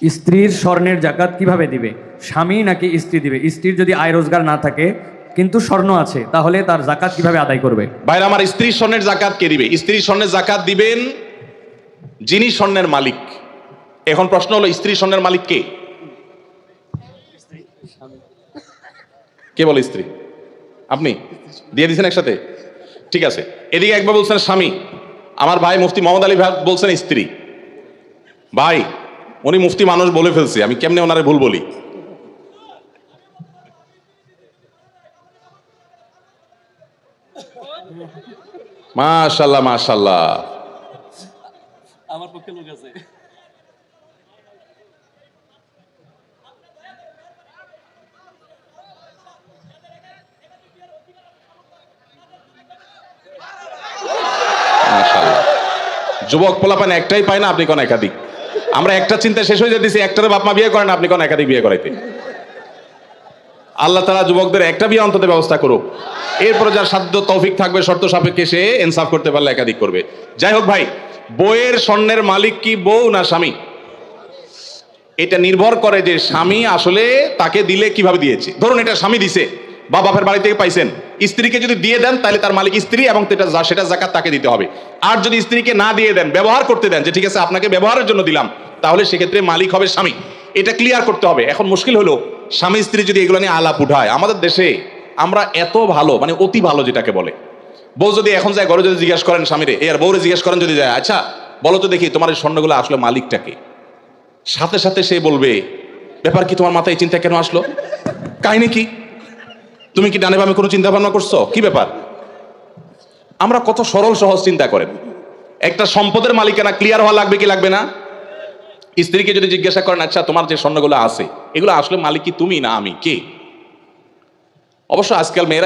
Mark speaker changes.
Speaker 1: স্ত্রীর স্বর্ণের জাকাত কিভাবে দিবে? স্বামী নাকি স্ত্রী দিবে? স্ত্রীর যদি আয় রোজগার না থাকে কিন্তু স্বর্ণ আছে, তাহলে তার জাকাত কিভাবে আদায় করবে?
Speaker 2: ভাইরা আমার, স্ত্রীর স্বর্ণের জাকাত কে দিবে? স্ত্রীর স্বর্ণের জাকাত দিবেন যিনি স্বর্ণের মালিক। এখন প্রশ্ন হলো, স্ত্রীর স্বর্ণের মালিক কে? কে বলে স্ত্রী? আপনি দিয়ে দিয়েছেন একসাথে? ঠিক আছে, এদিকে একবার বলছেন স্বামী, আমার ভাই মুফতি মোহাম্মদ আলী ভাই বলছেন স্ত্রী। ভাই, উনি মুফতি মানুষ বলে ফেলছে, আমি কেমনে ওনারে ভুল বলি? মাশাআল্লাহ মাশাআল্লাহ,
Speaker 3: আমার পক্ষে লোক আছে।
Speaker 2: মাশাআল্লাহ। যুবক পোলাপান একটাই পায় না, আপনি কোন একাধিক? আমরা একটা চিন্তা শেষ হয়ে যেতেছি, একটারে বাপ মা বিয়ে করেন, আপনি কোন একাধিক বিয়ে করাইতে? আল্লাহ তাআলা যুবকদের একটা বিয়ে অন্তত ব্যবস্থা করুক, এরপরে যার সাধ্য তৌফিক থাকবে শর্ত সাপেক্ষে সে ইনসাফ করতে পারলে একাধিক করবে। যাই হোক ভাই, বইয়ের স্বর্ণের মালিক কি বউ না স্বামী? এটা নির্ভর করে যে স্বামী আসলে তাকে দিলে কিভাবে দিয়েছে। ধরুন এটা স্বামী দিছে বা বাপের বাড়ি থেকে পাইছেন, স্ত্রীকে যদি দিয়ে দেন তাহলে তার মালিক স্ত্রী এবং সেটা যাকাত তাকে দিতে হবে। আর যদি স্ত্রীকে না দিয়ে দেন, ব্যবহার করতে দেন, যে ঠিক আছে আপনাকে ব্যবহারের জন্য দিলাম, তাহলে সেক্ষেত্রে মালিক হবে স্বামী। এটা ক্লিয়ার করতে হবে। এখন মুশকিল হলো, স্বামী স্ত্রী যদি এগুলো নিয়ে আলাপ উঠায়, আমাদের দেশে আমরা এত ভালো, মানে অতি ভালো যেটাকে বলে, বউ যদি এখন যায় ঘরে যদি জিজ্ঞেস করেন স্বামীরে, আর বউরে জিজ্ঞেস করেন যদি যায়, আচ্ছা বলো তো দেখি তোমার এই স্বর্ণগুলো আসলে মালিকটাকে, সাথে সাথে সে বলবে, ব্যাপার কি, তোমার মাথায় চিন্তা কেন আসলো, কাহিনী কি, তুমি কি ডানে বামে কোনো চিন্তা ভাবনা করছো, কি ব্যাপার? আমরা কত সরল সহজ চিন্তা করেন। একটা সম্পদের মালিকানা ক্লিয়ার হওয়া লাগবে কি লাগবে না? স্ত্রীকে যদি জিজ্ঞাসা করেন, আচ্ছা তোমার যে স্বর্ণগুলো আছে এগুলো আসলে মালিক কি তুমি না আমি, কে? অবশ্য আজকাল মেয়েরা